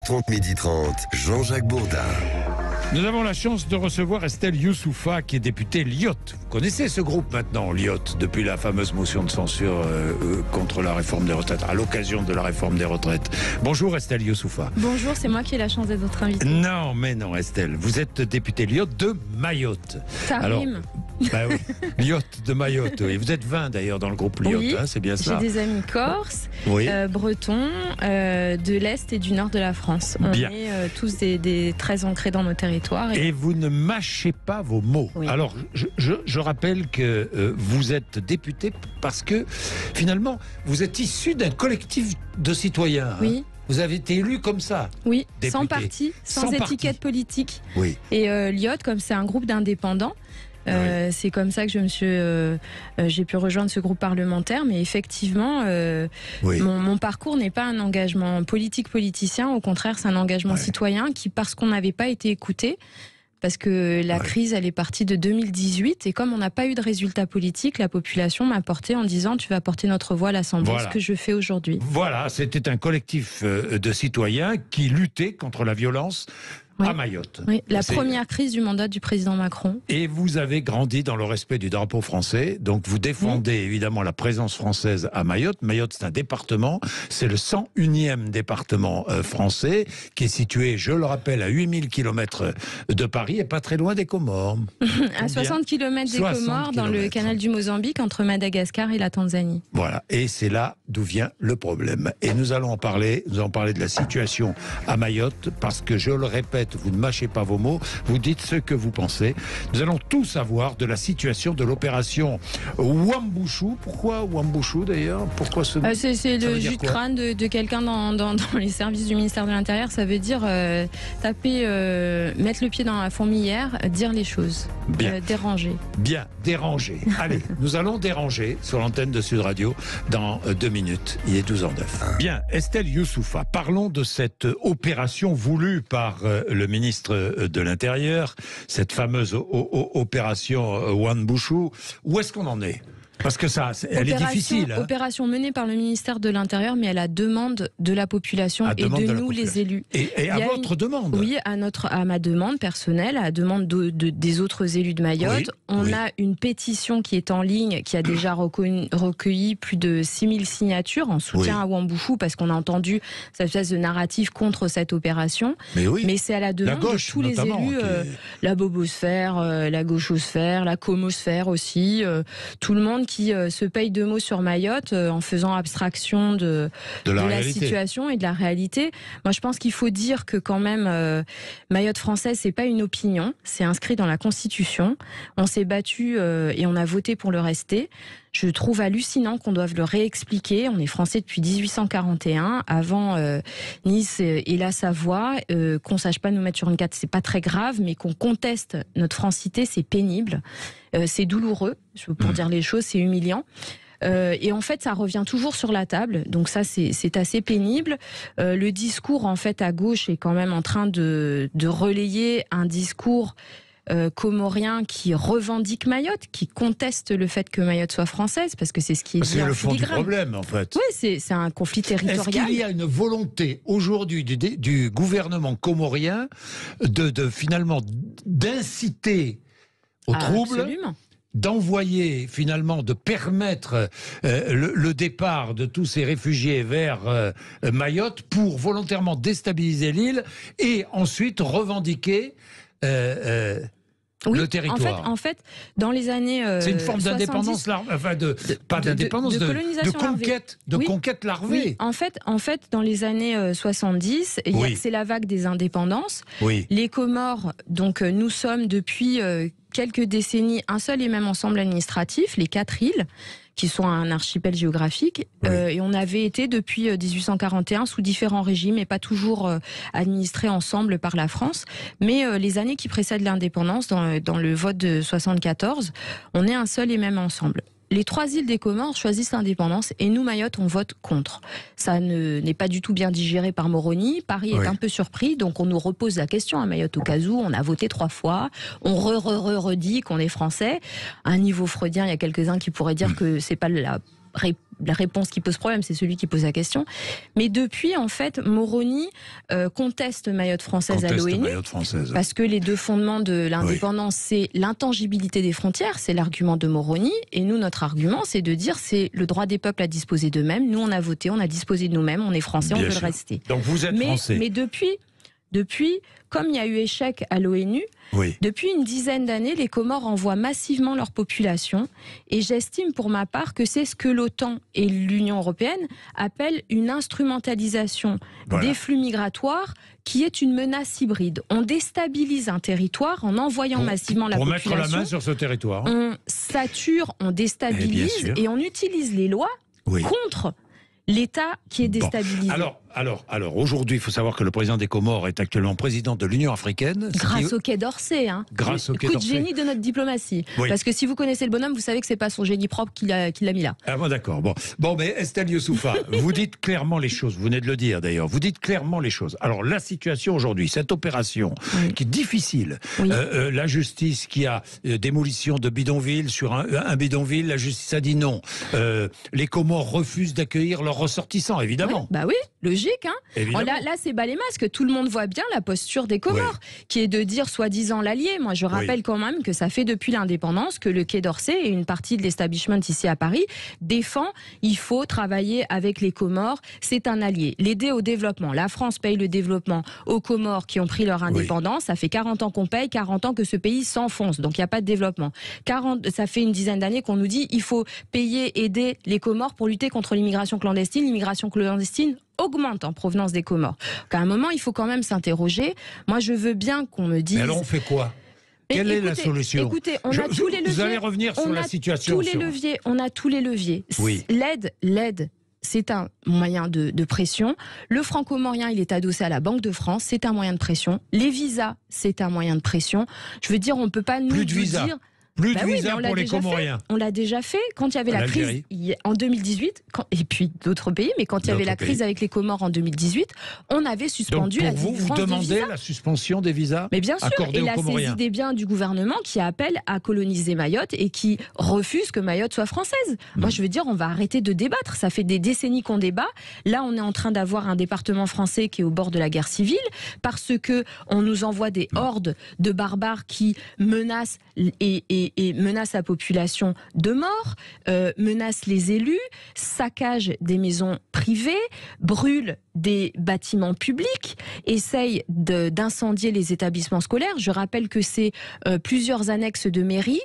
11h30, 12h30, Jean-Jacques Bourdin. Nous avons la chance de recevoir Estelle Youssouffa, qui est députée LIOT. Vous connaissez ce groupe maintenant, LIOT, depuis la fameuse motion de censure contre la réforme des retraites, à l'occasion de la réforme des retraites. Bonjour Estelle Youssouffa. Bonjour, c'est moi qui ai la chance d'être votre invitée. Non, mais non Estelle, vous êtes députée LIOT de Mayotte. Ça rime. Bah oui, LIOT de Mayotte. Oui. Vous êtes 20 d'ailleurs dans le groupe LIOT, oui, hein, c'est bien ça. J'ai des amis corses, oui. Bretons, de l'Est et du Nord de la France. On bien. est tous des très ancrés dans nos territoires. Et vous ne mâchez pas vos mots. Oui. Alors, je rappelle que vous êtes député parce que, finalement, vous êtes issu d'un collectif de citoyens. Oui. Hein. Vous avez été élu comme ça. Oui, député. sans parti, sans étiquette politique. Oui. Et LIOT, comme c'est un groupe d'indépendants, oui. c'est comme ça que j'ai pu rejoindre ce groupe parlementaire. Mais effectivement, oui. mon parcours n'est pas un engagement politicien. Au contraire, c'est un engagement citoyen qui, parce qu'on n'avait pas été écouté, parce que la crise, elle est partie de 2018. Et comme on n'a pas eu de résultat politique, la population m'a porté en disant « Tu vas porter notre voix à l'Assemblée », ce que je fais aujourd'hui. Voilà, c'était un collectif de citoyens qui luttait contre la violence à Mayotte. Oui, la première crise du mandat du président Macron. Et vous avez grandi dans le respect du drapeau français, donc vous défendez évidemment la présence française à Mayotte. Mayotte, c'est un département, c'est le 101e département français, qui est situé, je le rappelle, à 8000 km de Paris et pas très loin des Comores. À 60 km des Comores, dans le canal du Mozambique, entre Madagascar et la Tanzanie. Voilà, et c'est là d'où vient le problème. Et nous allons en parler, de la situation à Mayotte, parce que je le répète, vous ne mâchez pas vos mots, vous dites ce que vous pensez. Nous allons tout savoir de la situation de l'opération Wuambushu. Pourquoi Wuambushu d'ailleurs? Pourquoi ce mot? C'est le jus de crâne de quelqu'un dans les services du ministère de l'Intérieur. Ça veut dire taper, mettre le pied dans la fourmilière, dire les choses. Bien. Déranger. Bien, déranger. Allez, nous allons déranger sur l'antenne de Sud Radio dans 2 minutes. Il est 12h09. Bien, Estelle Youssouffa, parlons de cette opération voulue par le ministre de l'Intérieur, cette fameuse opération Wuambushu. Où est-ce qu'on en est? Parce que elle est difficile. Hein. Opération menée par le ministère de l'Intérieur, mais à la demande de la population et de nous, les élus. Et à votre demande? Oui, à ma demande personnelle, à la demande des autres élus de Mayotte. On a une pétition qui est en ligne, qui a déjà recueilli plus de 6000 signatures en soutien à Wuambushu, parce qu'on a entendu cette espèce de narratif contre cette opération. Mais c'est à la demande de tous les élus, la bobosphère, la gauchosphère, la comosphère aussi, tout le monde qui se paye 2 mots sur Mayotte en faisant abstraction de la situation et de la réalité. Moi, je pense qu'il faut dire que quand même, Mayotte française, c'est pas une opinion, c'est inscrit dans la Constitution. On s'est battu et on a voté pour le rester. Je trouve hallucinant qu'on doive le réexpliquer. On est français depuis 1841, avant Nice et la Savoie. Qu'on sache pas nous mettre sur une carte, c'est pas très grave, mais qu'on conteste notre francité, c'est pénible. C'est douloureux, pour dire les choses, c'est humiliant. Et en fait, ça revient toujours sur la table. Donc ça, c'est assez pénible. Le discours, en fait, à gauche est quand même en train de relayer un discours comorien qui revendique Mayotte, qui conteste le fait que Mayotte soit française, parce que c'est ce qui est dit en le fond filigrane. Du problème, en fait. Oui, c'est un conflit territorial. Est-ce qu'il y a une volonté aujourd'hui du gouvernement comorien finalement d'inciter au trouble, d'envoyer finalement, de permettre le départ de tous ces réfugiés vers Mayotte pour volontairement déstabiliser l'île et ensuite revendiquer le territoire. En fait, dans les années c'est une forme 70, d'indépendance, de conquête larvée. Oui, en fait, dans les années 70, c'est la vague des indépendances. Les Comores, donc nous sommes depuis quelques décennies un seul et même ensemble administratif, les 4 îles, qui sont un archipel géographique. Et on avait été depuis 1841 sous différents régimes et pas toujours administrés ensemble par la France. Mais les années qui précèdent l'indépendance, dans le vote de 74, on est un seul et même ensemble. Les 3 îles des Comores choisissent l'indépendance et nous, Mayotte, on vote contre. Ça n'est pas du tout bien digéré par Moroni. Paris est un peu surpris, donc on nous repose la question à Mayotte au cas où. On a voté 3 fois. On redit qu'on est français. À un niveau freudien, il y a quelques-uns qui pourraient dire que c'est pas la la réponse qui pose problème, c'est celui qui pose la question. Mais depuis, en fait, Moroni conteste Mayotte française à l'ONU, parce que les deux fondements de l'indépendance, c'est l'intangibilité des frontières, c'est l'argument de Moroni, et nous, notre argument, c'est de dire c'est le droit des peuples à disposer d'eux-mêmes. Nous, on a voté, on a disposé de nous-mêmes, on est français, on veut le rester. Donc vous êtes français. Mais depuis, comme il y a eu échec à l'ONU, depuis une dizaine d'années, les Comores envoient massivement leur population, et j'estime pour ma part que c'est ce que l'OTAN et l'Union européenne appellent une instrumentalisation des flux migratoires qui est une menace hybride. On déstabilise un territoire en envoyant massivement la population. Pour mettre la main sur ce territoire. On sature, on déstabilise et on utilise les lois contre l'État qui est déstabilisé. Alors, aujourd'hui, il faut savoir que le président des Comores est actuellement président de l'Union africaine. Grâce au Quai d'Orsay. Grâce au Quai d'Orsay. Coup de génie de notre diplomatie. Parce que si vous connaissez le bonhomme, vous savez que c'est pas son génie propre qui l'a mis là. Ah bon, d'accord. Bon, mais Estelle Youssoupha, vous dites clairement les choses. Vous venez de le dire d'ailleurs. Vous dites clairement les choses. Alors, la situation aujourd'hui, cette opération qui est difficile, la justice qui a démolition de bidonville sur un bidonville, la justice a dit non. Les Comores refusent d'accueillir leurs ressortissants, évidemment. Bah oui, logique. Là, c'est bas les masques. Tout le monde voit bien la posture des Comores, qui est de dire soi-disant l'allié. Moi, je rappelle quand même que ça fait depuis l'indépendance que le Quai d'Orsay et une partie de l'establishment ici à Paris défend il faut travailler avec les Comores. C'est un allié. L'aider au développement. La France paye le développement aux Comores qui ont pris leur indépendance. Ça fait 40 ans qu'on paye, 40 ans que ce pays s'enfonce. Donc, il n'y a pas de développement. Ça fait une dizaine d'années qu'on nous dit il faut payer, aider les Comores pour lutter contre l'immigration clandestine. L'immigration clandestine augmente en provenance des Comores. Donc à un moment, il faut quand même s'interroger. Moi, je veux bien qu'on me dise... Mais alors, on fait quoi ? Quelle est la solution ? Écoutez, on a tous les leviers. Vous allez revenir sur la situation. On a tous les leviers. Oui. L'aide, c'est un moyen de pression. Le franco-comorien, il est adossé à la Banque de France. C'est un moyen de pression. Les visas, c'est un moyen de pression. Je veux dire, on ne peut pas nous dire... Plus de visa pour les Comoriens. On l'a déjà fait quand il y avait la crise en 2018, et puis d'autres pays, mais quand il y avait la crise avec les Comores en 2018, on avait suspendu la délivrance des visas. Donc pour vous demandez la suspension des visas accordés aux Comoriens. Mais bien sûr, et là c'est l'idée bien du gouvernement qui appelle à coloniser Mayotte et qui refuse que Mayotte soit française. Moi je veux dire, on va arrêter de débattre. Ça fait des décennies qu'on débat. Là on est en train d'avoir un département français qui est au bord de la guerre civile parce que on nous envoie des hordes de barbares qui menacent et menace la population de mort, menace les élus, saccage des maisons privées, brûle des bâtiments publics, essaye d'incendier les établissements scolaires. Je rappelle que c'est plusieurs annexes de mairie,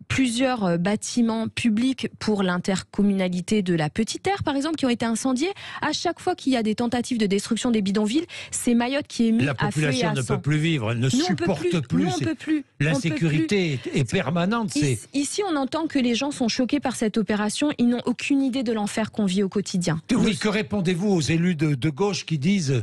plusieurs bâtiments publics pour l'intercommunalité de la Petite Terre, par exemple, qui ont été incendiés. À chaque fois qu'il y a des tentatives de destruction des bidonvilles, c'est Mayotte qui est mis à feu et à sang. La population ne peut plus vivre, elle ne supporte plus. L'insécurité est permanente. Ici, on entend que les gens sont choqués par cette opération. Ils n'ont aucune idée de l'enfer qu'on vit au quotidien. Oui, que répondez-vous aux élus de gauche qui disent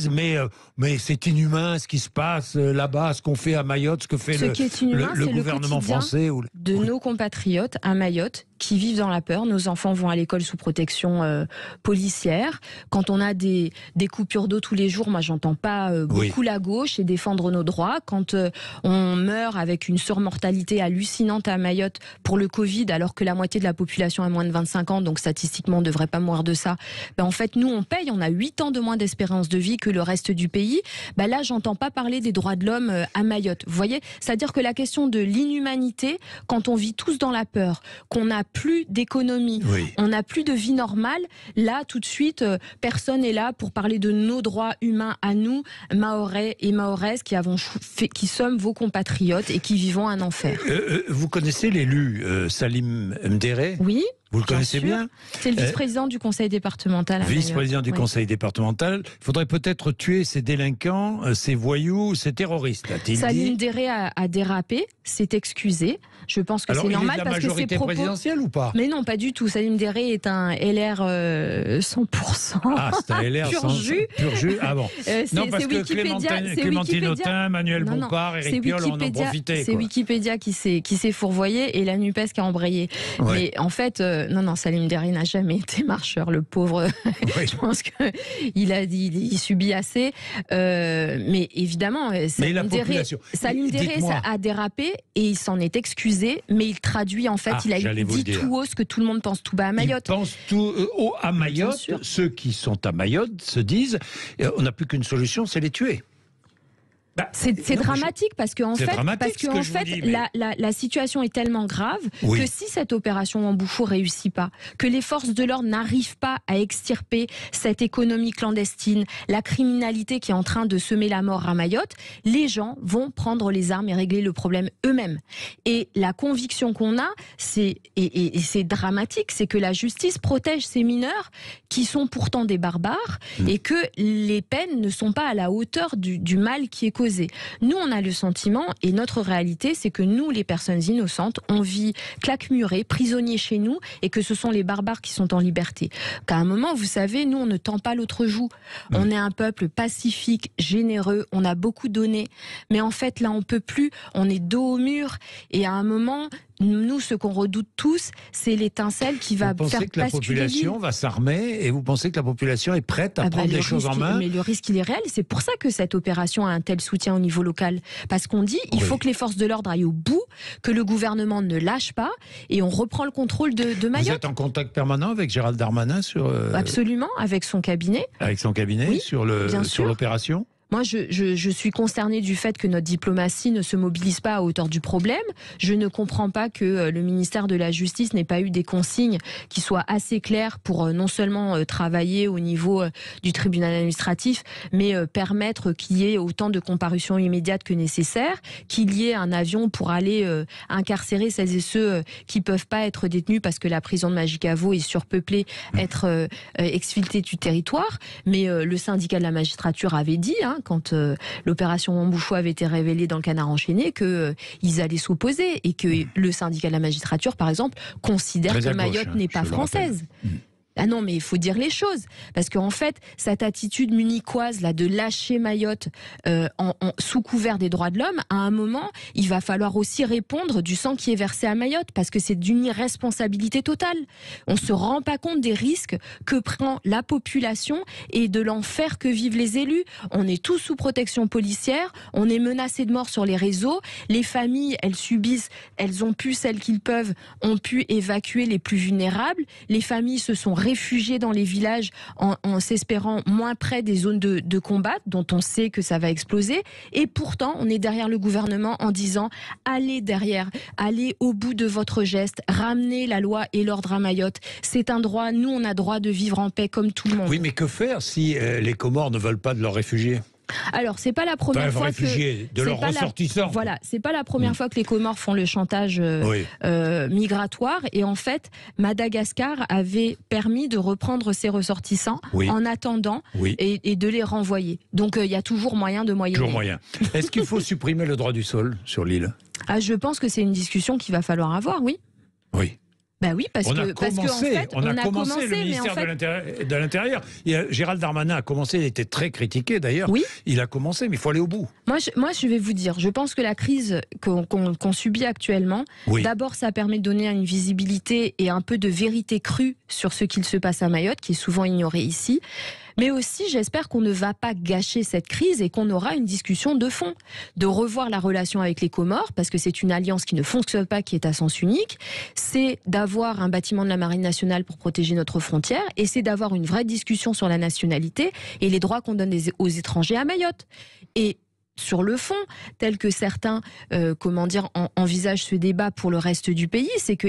mais c'est inhumain ce qui se passe là-bas, ce qu'on fait à Mayotte, ce que fait le gouvernement français de nos compatriotes à Mayotte qui vivent dans la peur. Nos enfants vont à l'école sous protection policière. Quand on a des coupures d'eau tous les jours, moi j'entends pas beaucoup la gauche et défendre nos droits. Quand on meurt avec une surmortalité hallucinante à Mayotte pour le Covid, alors que la moitié de la population a moins de 25 ans, donc statistiquement on ne devrait pas mourir de ça. En fait, nous on paye, on a 8 ans de moins d'espérance de vie que le reste du pays. Là, j'entends pas parler des droits de l'homme à Mayotte. Vous voyez, c'est-à-dire que la question de l'inhumanité, quand on vit tous dans la peur, qu'on n'a plus d'économie, on n'a plus de vie normale, là, tout de suite, personne n'est là pour parler de nos droits humains à nous, Mahorais et Mahoraises, qui sommes vos compatriotes et qui vivons un enfer. Vous connaissez l'élu Salim Mdéré ? Oui. Vous le connaissez bien ? C'est le vice-président du conseil départemental. Vice-président du conseil départemental. Il faudrait peut-être tuer ces délinquants, ces voyous, ces terroristes. Salim Mdéré a dérapé, s'est excusé. Je pense que c'est normal parce que ses propos... Alors, il est de la majorité présidentielle ou pas ? Mais non, pas du tout. Salim Mdéré est un LR 100%. Ah, c'est un LR pur jus. Pur jus. Ah bon. Non, parce que Clémentine Autain, Manuel Bompard, Éric Piolle en ont profité. C'est Wikipédia qui s'est fourvoyé et la NUPES qui a embrayé. Mais en fait... non, Salim Deri n'a jamais été marcheur, le pauvre. Oui. Je pense qu'il subit assez. Mais évidemment, Salim Deri, ça a dérapé et il s'en est excusé, mais il traduit en fait, il a dit tout haut ce que tout le monde pense tout bas à Mayotte. Il pense tout haut à Mayotte. Ceux qui sont à Mayotte se disent, on n'a plus qu'une solution, c'est les tuer. C'est dramatique parce qu'en fait, la situation est tellement grave que si cette opération Wambouchou réussit pas, que les forces de l'ordre n'arrivent pas à extirper cette économie clandestine, la criminalité qui est en train de semer la mort à Mayotte, les gens vont prendre les armes et régler le problème eux-mêmes. Et la conviction qu'on a, c'est dramatique, c'est que la justice protège ces mineurs qui sont pourtant des barbares et que les peines ne sont pas à la hauteur du mal qui est causé. Nous, on a le sentiment, et notre réalité, c'est que nous, les personnes innocentes, on vit claquemurés, prisonniers chez nous, et que ce sont les barbares qui sont en liberté. Qu'à un moment, vous savez, nous, on ne tend pas l'autre joue. On est un peuple pacifique, généreux, on a beaucoup donné. Mais en fait, là, on peut plus, on est dos au mur, et à un moment... Nous, ce qu'on redoute tous, c'est l'étincelle qui va faire basculer. Vous pensez que la population va s'armer et vous pensez que la population est prête à prendre les choses en main? Mais le risque, il est réel. C'est pour ça que cette opération a un tel soutien au niveau local. Parce qu'on dit, il faut que les forces de l'ordre aillent au bout, que le gouvernement ne lâche pas et on reprend le contrôle de Mayotte. Vous êtes en contact permanent avec Gérald Darmanin sur... Absolument, avec son cabinet. Avec son cabinet, oui, sur l'opération? Moi, je suis consternée du fait que notre diplomatie ne se mobilise pas à hauteur du problème. Je ne comprends pas que le ministère de la Justice n'ait pas eu des consignes qui soient assez claires pour non seulement travailler au niveau du tribunal administratif, mais permettre qu'il y ait autant de comparutions immédiates que nécessaire, qu'il y ait un avion pour aller incarcérer celles et ceux qui peuvent pas être détenus parce que la prison de Majicavo est surpeuplée, être exfiltrée du territoire. Mais le syndicat de la magistrature avait dit, quand l'opération Wambouchou avait été révélée dans le Canard enchaîné, qu'ils allaient s'opposer et que le syndicat de la magistrature, par exemple, considère que Mayotte n'est pas française. Ah non, mais il faut dire les choses. Parce qu'en fait, cette attitude munichoise là, de lâcher Mayotte sous couvert des droits de l'homme, à un moment, il va falloir aussi répondre du sang qui est versé à Mayotte, parce que c'est d'une irresponsabilité totale. On ne se rend pas compte des risques que prend la population et de l'enfer que vivent les élus. On est tous sous protection policière, on est menacé de mort sur les réseaux, les familles, elles subissent, elles ont pu, celles qu'ils peuvent, ont pu évacuer les plus vulnérables. Les familles se sont réfugiés dans les villages en s'espérant moins près des zones de combat dont on sait que ça va exploser. Et pourtant, on est derrière le gouvernement en disant allez derrière, allez au bout de votre geste, ramenez la loi et l'ordre à Mayotte. C'est un droit, nous on a droit de vivre en paix comme tout le monde. Oui, mais que faire si les Comores ne veulent pas de leurs réfugiés ? Alors, c'est pas la première fois de leurs ressortissants. Voilà, c'est pas la première fois que les Comores font le chantage migratoire. Et en fait, Madagascar avait permis de reprendre ses ressortissants en attendant et de les renvoyer. Donc, il y a toujours moyen de moyenner. Toujours moyen. Est-ce qu'il faut supprimer le droit du sol sur l'île ? Je pense que c'est une discussion qu'il va falloir avoir, oui. Oui. Ben oui, parce que on a commencé le ministère de l'Intérieur. Gérald Darmanin a commencé, il était très critiqué d'ailleurs. Oui. Il a commencé, mais il faut aller au bout. Moi, je vais vous dire, je pense que la crise qu'on subit actuellement, d'abord, ça permet de donner une visibilité et un peu de vérité crue sur ce qu'il se passe à Mayotte, qui est souvent ignoré ici. Mais aussi, j'espère qu'on ne va pas gâcher cette crise et qu'on aura une discussion de fond, de revoir la relation avec les Comores, parce que c'est une alliance qui ne fonctionne pas, qui est à sens unique. C'est d'avoir un bâtiment de la Marine nationale pour protéger notre frontière, et c'est d'avoir une vraie discussion sur la nationalité et les droits qu'on donne aux étrangers à Mayotte. Et sur le fond, tel que certains envisagent ce débat pour le reste du pays, c'est que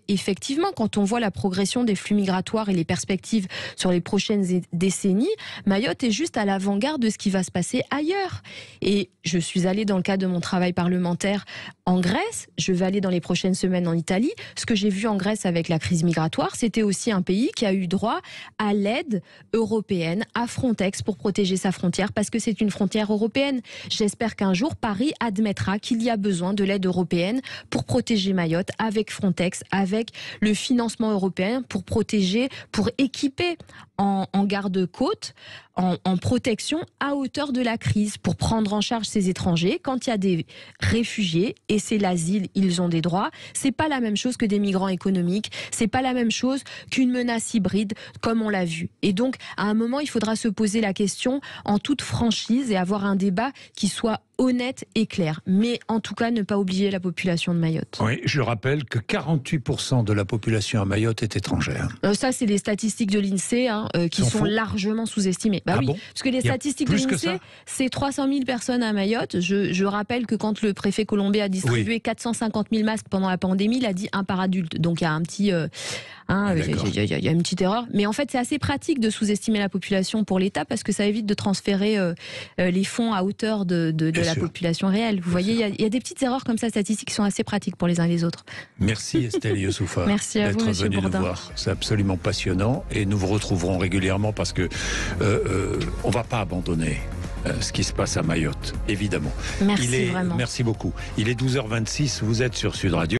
effectivement, quand on voit la progression des flux migratoires et les perspectives sur les prochaines décennies, Mayotte est juste à l'avant-garde de ce qui va se passer ailleurs. Et je suis allée dans le cadre de mon travail parlementaire en Grèce, je vais aller dans les prochaines semaines en Italie. Ce que j'ai vu en Grèce avec la crise migratoire, c'était aussi un pays qui a eu droit à l'aide européenne, à Frontex pour protéger sa frontière, parce que c'est une frontière européenne. J'espère qu'un jour, Paris admettra qu'il y a besoin de l'aide européenne pour protéger Mayotte avec Frontex, avec le financement européen pour protéger, pour équiper en garde-côte, en protection à hauteur de la crise, pour prendre en charge ces étrangers quand il y a des réfugiés et c'est l'asile, ils ont des droits. C'est pas la même chose que des migrants économiques, c'est pas la même chose qu'une menace hybride, comme on l'a vu. Et donc, à un moment, il faudra se poser la question en toute franchise et avoir un débat qui soit honnête et clair. Mais en tout cas, ne pas oublier la population de Mayotte. Oui, je rappelle que 48% de la population à Mayotte est étrangère. Ça, c'est les statistiques de l'INSEE qui sont largement sous-estimées. Bah oui, parce que les statistiques de l'INSEE, c'est 300 000 personnes à Mayotte. Je rappelle que quand le préfet Colombet a distribué 450 000 masques pendant la pandémie, il a dit un par adulte. Donc il y a un petit... il y a une petite erreur. Mais en fait, c'est assez pratique de sous-estimer la population pour l'État parce que ça évite de transférer les fonds à hauteur de la population réelle. Vous voyez, il y a des petites erreurs comme ça statistiques qui sont assez pratiques pour les uns et les autres. Merci Estelle Youssouffa. Merci à vous, Monsieur Bourdin. Nous voir. C'est absolument passionnant et nous vous retrouverons régulièrement parce que on va pas abandonner ce qui se passe à Mayotte, évidemment. Merci vraiment. Merci beaucoup. Il est 12h26, vous êtes sur Sud Radio.